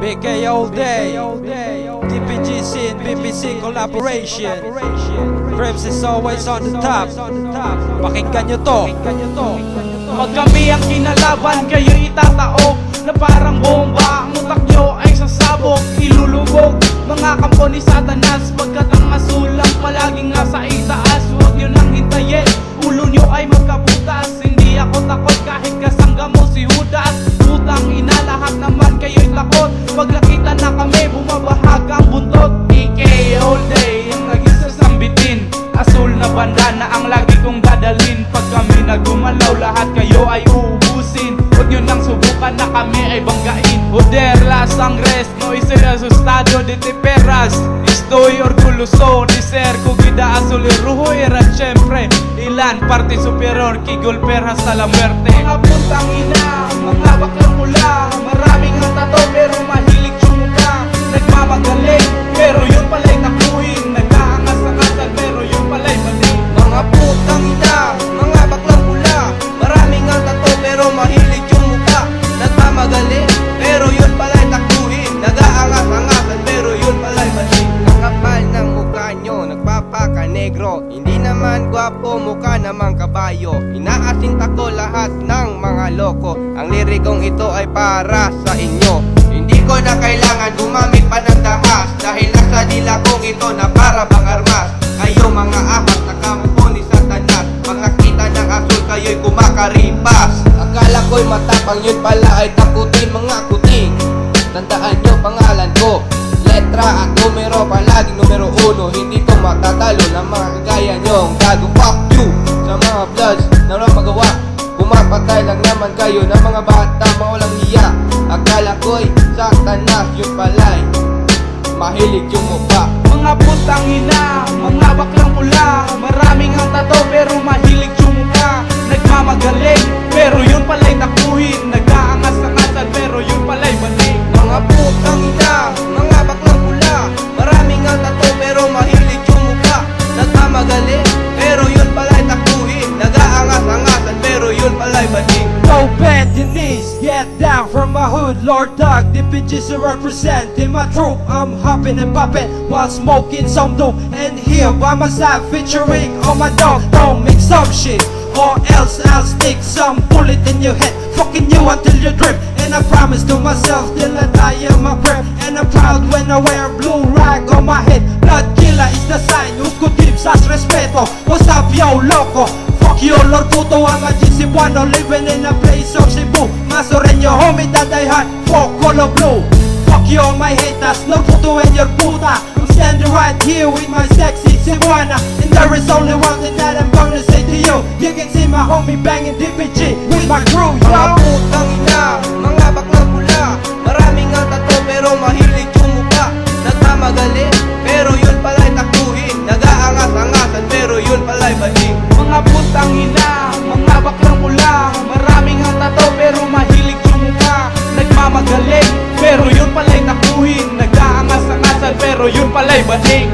BK all day, DPG scene, BBC collaboration. Frames is always on the top. Pakinggan nyo to. Pag kami ang kinalaban, kayo itatao na parang bomba. Ang utak nyo ay sasabog, ilulubog. Mga kampo ni Satanas, pagkat ang masulang palaging nasa itaas. Huwag nyo nang hintayin, ulo nyo ay magkabutas. Hindi ako takot kahit kasangga mo si Judas. Putang ina, lahat naman kayo'y takot. Pag nakita na kami, bumabahag ang buntot. BK all day, ang naging sasambitin. Asul na banda na ang lagi kong dadalhin. Pag kami nagumalaw, lahat kayo ay uubusin. Huwag nyo nang subukan na kami ay banggain. Joder, las sangres, no hice asustado de te perras. Estoy orgulloso de ser Cogida azul y rojo. Era siempre ilan parte superior que golpear hasta la muerte. Mga puntang ina, mga baklang mula. Maraming ang tato pero mahilig sumuka. Nagmamagaling pero yun pala'y nakuhin. Nag-aangas-angasan pero yun pala'y mali. Mga putang ina, mga baklang mula. Maraming ang tato pero mahilig sumuka. Nagmamagaling pero yun pala'y nakuhin. Nag-aangas-angasan pero yun pala'y mali. Ang kapal ng mukha nyo, nagpapaka-negro. Hindi naman gwapo, mukha namang kabayo. Inaasinta ko lahat ng mga loko. Ang lirikong ito ay para sa inyo. Hindi ko na kailangan gumamit pa ng dahas, dahil nasa dila kong ito na para bang armas. Kayo mga ahas na kampo ni Satanas, pag nakita ng asul kayo'y kumakaripas. Akala ko'y matapang, yun pala ay takutin mga kuting. Tandaan nyo pangalan ko, letra at numero, palaging numero 1. Hindi ko matatalo ng mga kagaya nyong gago. Fuck you sa mga bloods na walang magawa. Pumapatay lang naman kayo ng mga bata, mga walang hiya. Akala ko'y Satanas, yun pala'y mahilig yung mukha. Mga putang ina, mga baklang pula. Maraming ang tato pero mahilig yung mukha. Nagmamagaling pero yun pala'y nakuhin. Nag-aangas-angasan pero yun pala'y mali. Mga putang ina, mga baklang pula. Maraming ang tato pero mahilig yung mukha. Nagmamagaling pero yun pala'y nakuhin. Nag-aangas-angasan pero yun pala'y mali. Go bend your knees, get down from my hood, Lord Dog. DPG's representing my troop. I'm hopping and popping while smoking some dope. And here by my side, featuring on my dog. Don't mix up shit, or else I'll stick some bullet in your head, fucking you until you drip. And I promise to myself till I die in my grave. And I'm proud when I wear a blue rag on my head. Blood killer is the sign, Usco gives us respeto. What's up yo loco? Fuck you Lord Puto, I'm a GC Buano, living in a place of Cebu. Masoreño homie that I had, fuck color blue. Fuck you all my haters, Lord Puto and your puta. I'm standing right here with my sexy Cebuana. And there is only one thing that I'm gonna say to you. You can see my homie banging DPG with my crew, yo. Mga putang ina, mga baklang pula. Maraming ang tato pero mahilig yung mukha. Nagmamagaling pero yun pala'y takuhin. Nag-aangas-angasan pero yun pala'y mali. Mga putang ina, mga baklang mula. Maraming ang tato pero mahilig yung mukha. Nagmamagaling pero yun pala'y nakuhin. Nag-aangas-angasan pero yun pala'y baning.